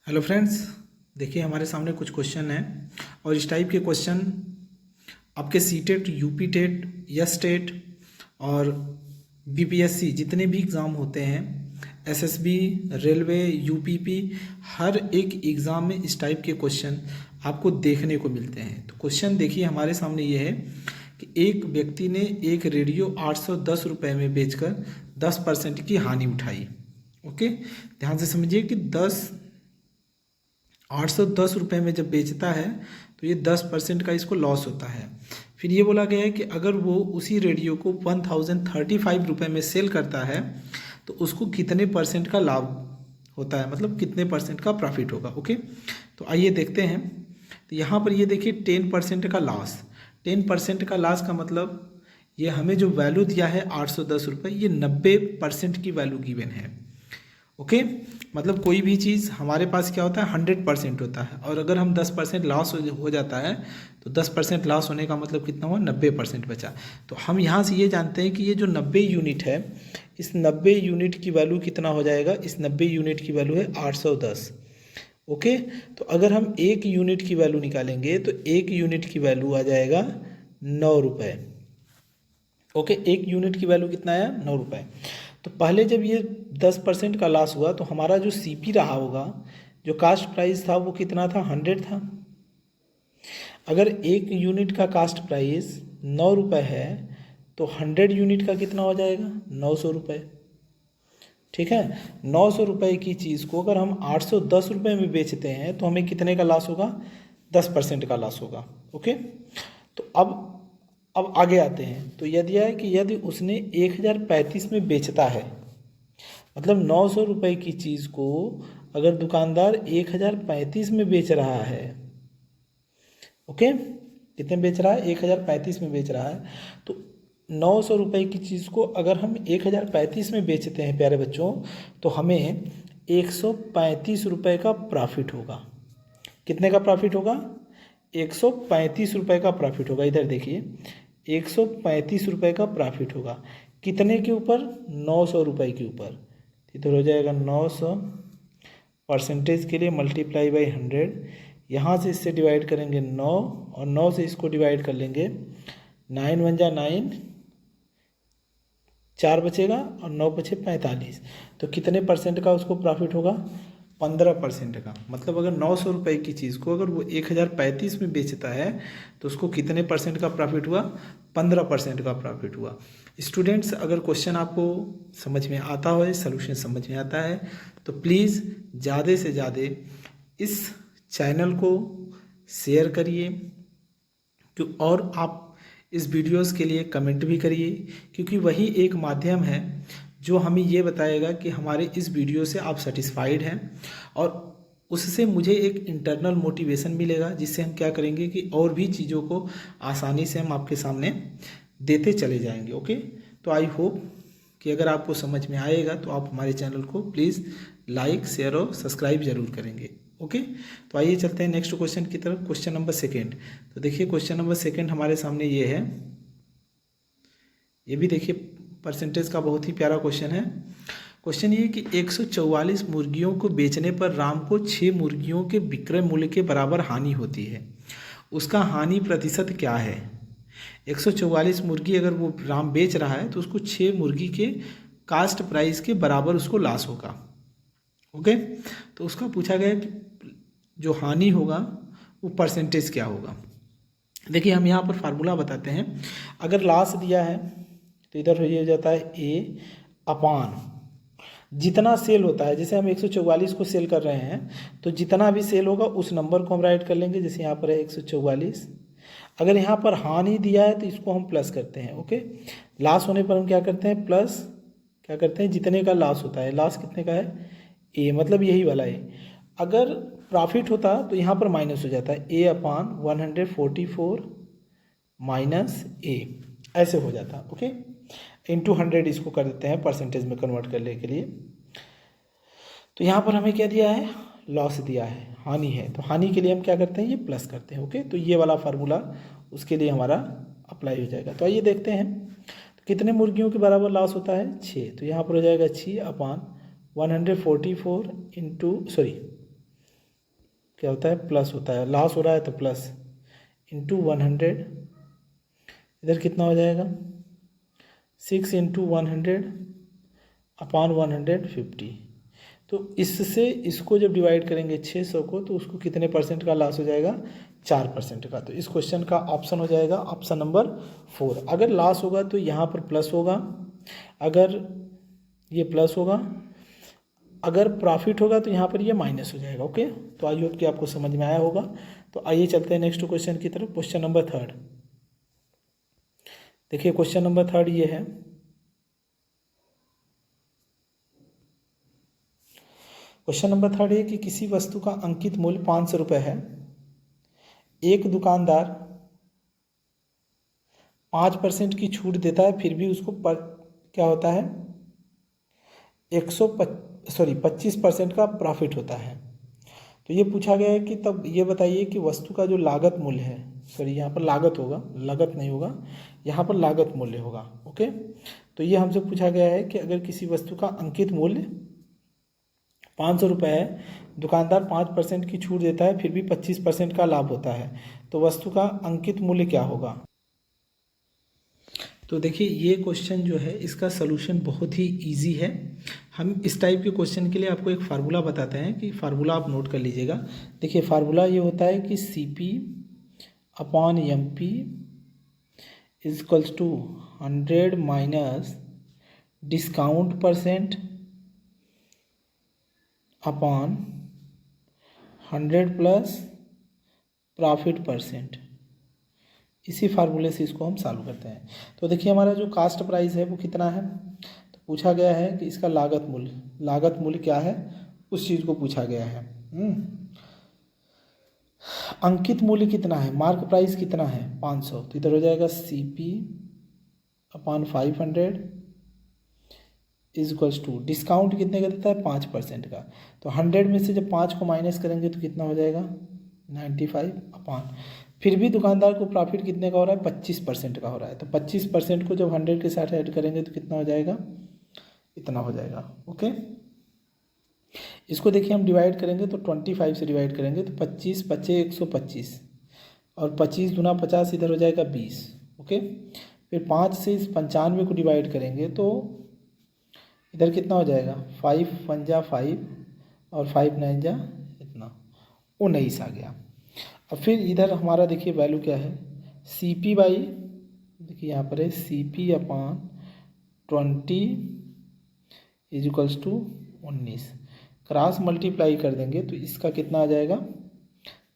Hello friends, देखिए हमारे सामने कुछ क्वेश्चन हैं और इस टाइप के क्वेश्चन आपके सीटेट, यूपी टेट, यस टेट और बीपीएससी जितने भी एग्ज़ाम होते हैं, एसएसबी, रेलवे, यूपीपी, हर एक एग्ज़ाम में इस टाइप के क्वेश्चन आपको देखने को मिलते हैं। तो क्वेश्चन देखिए हमारे सामने ये है कि एक व्यक्ति ने एक रेडियो 810 रुपये में बेचकर 10% की हानि उठाई। ओके, ध्यान से समझिए कि 810 रुपये में जब बेचता है तो ये 10% का इसको लॉस होता है। फिर ये बोला गया है कि अगर वो उसी रेडियो को 1035 रुपये में सेल करता है तो उसको कितने परसेंट का लाभ होता है, मतलब कितने परसेंट का प्रॉफिट होगा। ओके, तो आइए देखते हैं। तो यहाँ पर ये देखिए 10% का लॉस। 10% का लॉस का मतलब ये हमें जो वैल्यू दिया है 810 रुपये, ये 90% की वैल्यू गिवन है। ओके, मतलब कोई भी चीज़ हमारे पास क्या होता है 100% होता है, और अगर हम 10% लॉस हो जाता है तो 10% लॉस होने का मतलब कितना हुआ, 90% बचा। तो हम यहाँ से ये जानते हैं कि ये जो 90 यूनिट है, इस 90 यूनिट की वैल्यू कितना हो जाएगा, इस 90 यूनिट की वैल्यू है 810। ओके, तो अगर हम एक यूनिट की वैल्यू निकालेंगे तो एक यूनिट की वैल्यू आ जाएगा 9 रुपये। ओके, एक यूनिट की वैल्यू कितना आया, 9 रुपये। तो पहले जब ये 10% का लॉस हुआ तो हमारा जो सीपी रहा होगा, जो कास्ट प्राइस था वो कितना था, 100 था। अगर एक यूनिट का कास्ट प्राइस 9 रुपये है तो 100 यूनिट का कितना हो जाएगा, 900 रुपये। ठीक है, 900 रुपये की चीज़ को अगर हम 810 रुपये में बेचते हैं तो हमें कितने का लॉस होगा, 10% का लॉस होगा। ओके, तो अब आगे आते हैं। तो यदि है कि यदि उसने 1035 में बेचता है, मतलब 900 रुपये की चीज़ को अगर दुकानदार 1035 में बेच रहा है, ओके, कितने बेच रहा है, 1035 में बेच रहा है, तो 900 रुपये की चीज़ को अगर हम 1035 में बेचते हैं प्यारे बच्चों, तो हमें 135 रुपये का प्रॉफिट होगा। कितने का प्रॉफिट होगा, 135 रुपये का प्रॉफिट होगा। इधर देखिए 135 रुपये का प्रॉफिट होगा, कितने के ऊपर, 900 रुपये के ऊपर। इधर हो जाएगा 900, परसेंटेज के लिए मल्टीप्लाई बाई 100, यहाँ से इससे डिवाइड करेंगे 9 और 9 से इसको डिवाइड कर लेंगे, 9 वन जा 9, 4 बचेगा और 9 बचे 45। तो कितने परसेंट का उसको प्रॉफिट होगा, 15% का। मतलब अगर 900 रुपये की चीज़ को अगर वो 1035 में बेचता है तो उसको कितने परसेंट का प्रॉफिट हुआ, 15% का प्रॉफिट हुआ। स्टूडेंट्स, अगर क्वेश्चन आपको समझ में आता हो, सॉल्यूशन समझ में आता है, तो प्लीज़ ज़्यादा से ज़्यादा इस चैनल को शेयर करिए और आप इस वीडियोस के लिए कमेंट भी करिए, क्योंकि वही एक माध्यम है जो हमें ये बताएगा कि हमारे इस वीडियो से आप सेटिस्फाइड हैं, और उससे मुझे एक इंटरनल मोटिवेशन मिलेगा, जिससे हम क्या करेंगे कि और भी चीज़ों को आसानी से हम आपके सामने देते चले जाएंगे। ओके, तो आई होप कि अगर आपको समझ में आएगा तो आप हमारे चैनल को प्लीज़ लाइक, शेयर और सब्सक्राइब जरूर करेंगे। ओके, तो आइए चलते हैं नेक्स्ट क्वेश्चन की तरफ, क्वेश्चन नंबर सेकेंड। तो देखिए क्वेश्चन नंबर सेकेंड हमारे सामने ये है, ये भी देखिए परसेंटेज का बहुत ही प्यारा क्वेश्चन है। क्वेश्चन ये कि 144 मुर्गियों को बेचने पर राम को 6 मुर्गियों के विक्रय मूल्य के बराबर हानि होती है, उसका हानि प्रतिशत क्या है। 144 मुर्गी अगर वो राम बेच रहा है तो उसको 6 मुर्गी के कास्ट प्राइस के बराबर उसको लॉस होगा। ओके, तो उसका पूछा गया कि जो हानि होगा वो परसेंटेज क्या होगा। देखिए हम यहाँ पर फार्मूला बताते हैं। अगर लॉस दिया है तो इधर हो जाता है ए अपान जितना सेल होता है। जैसे हम 144 को सेल कर रहे हैं तो जितना भी सेल होगा उस नंबर को हम राइट कर लेंगे। जैसे यहाँ पर है 144। अगर यहाँ पर हानि दिया है तो इसको हम प्लस करते हैं। ओके, लॉस होने पर हम क्या करते हैं, प्लस क्या करते हैं, जितने का लॉस होता है, लॉस कितने का है, ए, मतलब यही वाला ए। अगर प्रॉफिट होता तो यहाँ पर माइनस हो जाता है, ए अपान 144 माइनस ए, ऐसे हो जाता। ओके, इंटू 100 इसको कर देते हैं परसेंटेज में कन्वर्ट करने के लिए। तो यहाँ पर हमें क्या दिया है, लॉस दिया है, हानि है, तो हानि के लिए हम क्या करते हैं, ये प्लस करते हैं। ओके, तो ये वाला फार्मूला उसके लिए हमारा अप्लाई हो जाएगा। तो आइए देखते हैं, तो कितने मुर्गियों के बराबर लॉस होता है, 6। तो यहाँ पर हो जाएगा 6 अपान 144 इंटू क्या होता है, प्लस होता है, लॉस हो रहा है तो प्लस इंटू 100, इधर कितना हो जाएगा 6 इंटू 100 अपॉन 150। तो इससे इसको जब डिवाइड करेंगे 600 को तो उसको कितने परसेंट का लॉस हो जाएगा, 4% का। तो इस क्वेश्चन का ऑप्शन हो जाएगा ऑप्शन नंबर 4। अगर लॉस होगा तो यहाँ पर प्लस होगा, अगर ये प्लस होगा, अगर प्रॉफिट होगा तो यहाँ पर ये माइनस हो जाएगा। ओके, तो आई होप कि आपको समझ में आया होगा। तो आइए चलते हैं नेक्स्ट क्वेश्चन की तरफ। क्वेश्चन नंबर 3 देखिए, क्वेश्चन नंबर 3 ये है, क्वेश्चन नंबर 3 है कि किसी वस्तु का अंकित मूल्य 500 रुपये है, एक दुकानदार 5% की छूट देता है, फिर भी उसको क्या होता है 25% का प्रॉफिट होता है। तो ये पूछा गया है कि तब ये बताइए कि वस्तु का जो लागत मूल्य है, यहाँ पर लागत होगा, लागत नहीं होगा, यहाँ पर लागत मूल्य होगा। ओके, तो ये हमसे पूछा गया है कि अगर किसी वस्तु का अंकित मूल्य 500 रुपये है, दुकानदार 5% की छूट देता है, फिर भी 25% का लाभ होता है, तो वस्तु का अंकित मूल्य क्या होगा। तो देखिए, ये क्वेश्चन जो है इसका सलूशन बहुत ही इजी है। हम इस टाइप के क्वेश्चन के लिए आपको एक फार्मूला बताते हैं, कि फार्मूला आप नोट कर लीजिएगा। देखिए, फार्मूला ये होता है कि CP upon MP is equals to 100 minus discount percent upon 100 plus profit percent. इसी फार्मूले से इसको हम सॉल्व करते हैं। तो देखिए, हमारा जो कास्ट प्राइस है वो कितना है, तो पूछा गया है कि इसका लागत मूल्य क्या है, उस चीज़ को पूछा गया है। अंकित मूल्य कितना है, मार्क प्राइस कितना है 500, तो इधर हो जाएगा CP upon 500 is equals to discount कितने का देता है 5% का, तो 100 में से जब 5 को माइनस करेंगे तो कितना हो जाएगा 95 अपॉन, फिर भी दुकानदार को प्रॉफिट कितने का हो रहा है 25% का हो रहा है, तो 25% को जब 100 के साथ ऐड करेंगे तो कितना हो जाएगा, इतना हो जाएगा। ओके, इसको देखिए हम डिवाइड करेंगे तो 25 से डिवाइड करेंगे तो 25 पचे 125 और 25 दूना 50, इधर हो जाएगा 20। ओके, फिर 5 से इस 95 को डिवाइड करेंगे तो इधर कितना हो जाएगा 5 1 जा 5 और 5 9 जा इतना 19 आ गया। अब फिर इधर हमारा देखिए वैल्यू क्या है, CP बाई, देखिए यहाँ पर है CP upon 20 is equals to 19, cross multiply कर देंगे तो इसका कितना आ जाएगा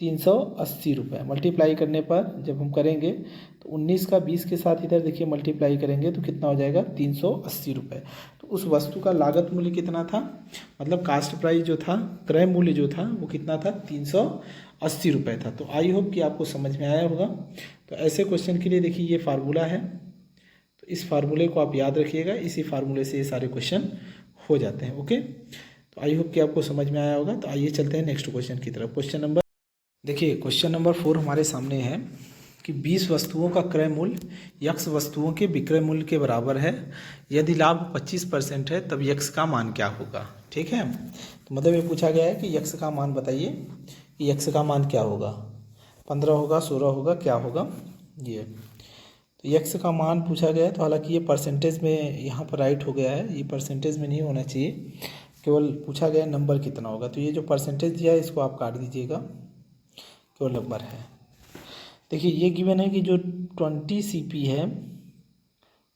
380 रुपये। मल्टीप्लाई करने पर जब हम करेंगे तो 19 का 20 के साथ इधर देखिए मल्टीप्लाई करेंगे तो कितना हो जाएगा 380 रुपये। तो उस वस्तु का लागत मूल्य कितना था, मतलब कास्ट प्राइस जो था, क्रय मूल्य जो था वो कितना था 380 रुपये था। तो आई होप कि आपको समझ में आया होगा। तो ऐसे क्वेश्चन के लिए देखिए ये फार्मूला है, तो इस फार्मूले को आप याद रखिएगा, इसी फार्मूले से ये सारे क्वेश्चन हो जाते हैं। ओके, तो आई होप कि आपको समझ में आया होगा। तो आइए चलते हैं नेक्स्ट क्वेश्चन की तरफ। क्वेश्चन नंबर, देखिए क्वेश्चन नंबर 4 हमारे सामने है कि 20 वस्तुओं का क्रय मूल्य x वस्तुओं के विक्रय मूल्य के बराबर है, यदि लाभ 25% है तब x का मान क्या होगा। ठीक है, तो मतलब ये पूछा गया है कि x का मान बताइए कि x का मान क्या होगा, 15 होगा, 16 होगा, क्या होगा ये। तो x का मान पूछा गया है, तो हालांकि ये परसेंटेज में यहाँ पर राइट हो गया है, ये परसेंटेज में नहीं होना चाहिए, केवल पूछा गया नंबर कितना होगा। तो ये जो परसेंटेज दिया है इसको आप काट दीजिएगा, केवल नंबर है। देखिए ये गिवन है कि जो 20 CP है,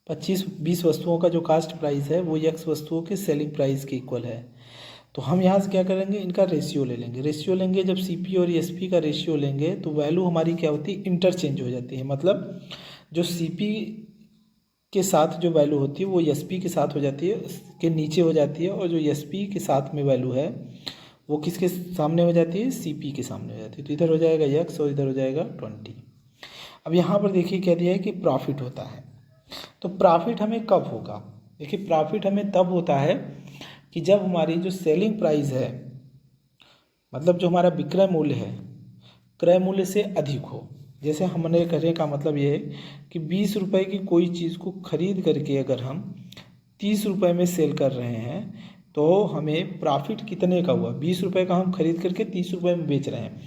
20 वस्तुओं का जो कास्ट प्राइस है वो x वस्तुओं के सेलिंग प्राइस के इक्वल है। तो हम यहाँ से क्या करेंगे, इनका रेशियो ले लेंगे। रेशियो लेंगे जब CP और SP का रेशियो लेंगे तो वैल्यू हमारी क्या होती है, इंटरचेंज हो जाती है। मतलब जो CP के साथ जो वैल्यू होती है वो SP के साथ हो जाती है, के नीचे हो जाती है, और जो SP के साथ में वैल्यू है वो किसके सामने हो जाती है, CP के सामने हो जाती है। तो इधर हो जाएगा x और इधर हो जाएगा 20। अब यहाँ पर देखिए क्या दिया है कि प्रॉफिट होता है। तो प्रॉफिट हमें कब होगा, देखिए प्रॉफिट हमें तब होता है कि जब हमारी जो सेलिंग प्राइस है, मतलब जो हमारा विक्रय मूल्य है, क्रय मूल्य से अधिक हो। जैसे हमने कहने का मतलब ये है कि 20 रुपये की कोई चीज़ को खरीद करके अगर हम 30 रुपये में सेल कर रहे हैं, तो हमें प्रॉफिट कितने का हुआ, 20 रुपये का हम खरीद करके 30 रुपये में बेच रहे हैं,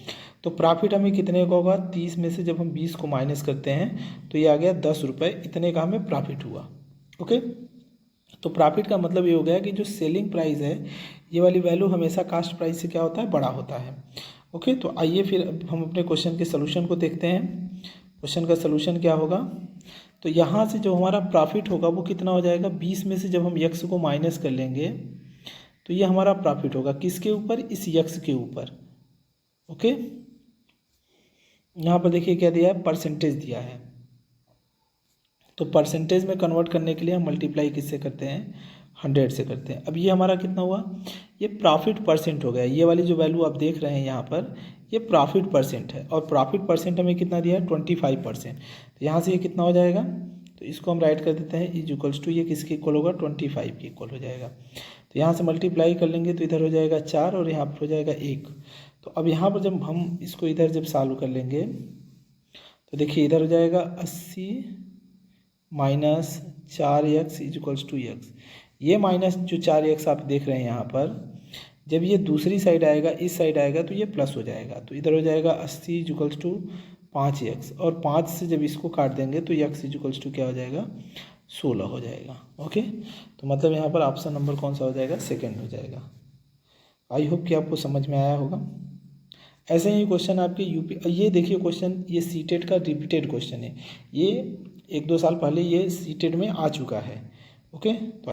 तो प्रॉफिट हमें कितने का होगा, 30 में से जब हम 20 को माइनस करते हैं तो ये आ गया 10 रुपये, इतने का हमें प्रॉफिट हुआ। ओके, तो प्रॉफिट का मतलब ये हो गया कि जो सेलिंग प्राइस है ये वाली वैल्यू हमेशा कास्ट प्राइस से क्या होता है, बड़ा होता है। ओके, तो आइए फिर अब हम अपने क्वेश्चन के सोल्यूशन को देखते हैं। क्वेश्चन का सोल्यूशन क्या होगा, तो यहाँ से जो हमारा प्रॉफिट होगा वो कितना हो जाएगा, 20 में से जब हम यक्स को माइनस कर लेंगे तो ये हमारा प्रॉफिट होगा किसके ऊपर, इस यक्स के ऊपर। ओके, यहाँ पर देखिए क्या दिया है, परसेंटेज दिया है, तो परसेंटेज में कन्वर्ट करने के लिए हम मल्टीप्लाई किससे करते हैं, 100 से करते हैं। अब ये हमारा कितना हुआ, ये प्रॉफिट परसेंट हो गया, ये वाली जो वैल्यू आप देख रहे हैं यहाँ पर ये प्रॉफिट परसेंट है, और प्रॉफिट परसेंट हमें कितना दिया है, 25%। तो यहाँ से ये कितना हो जाएगा, तो इसको हम राइट कर देते हैं इज इक्वल्स टू, ये किसके इक्वल होगा, 25 के इक्वल हो जाएगा। तो यहाँ से मल्टीप्लाई कर लेंगे तो इधर हो जाएगा 4 और यहाँ पर हो जाएगा 1। तो अब यहाँ पर जब हम इसको इधर जब सॉल्व कर लेंगे तो देखिए इधर हो जाएगा 80 minus 4x is equals to x. ये माइनस जो 4x आप देख रहे हैं यहाँ पर, जब ये दूसरी साइड आएगा, इस साइड आएगा तो ये प्लस हो जाएगा, तो इधर हो जाएगा 80 इज इक्वल्स टू 5x, और 5 से जब इसको काट देंगे तो x इज इक्वल्स टू क्या हो जाएगा, 16 हो जाएगा। ओके, तो मतलब यहाँ पर ऑप्शन नंबर कौन सा हो जाएगा, सेकेंड हो जाएगा। आई होप कि आपको समझ में आया होगा। ऐसे ही क्वेश्चन आपके यूपी, ये देखिए क्वेश्चन, ये सीटेट का रिपीटेड क्वेश्चन है, ये 1-2 साल पहले ये सीटेट में आ चुका है। ओके, तो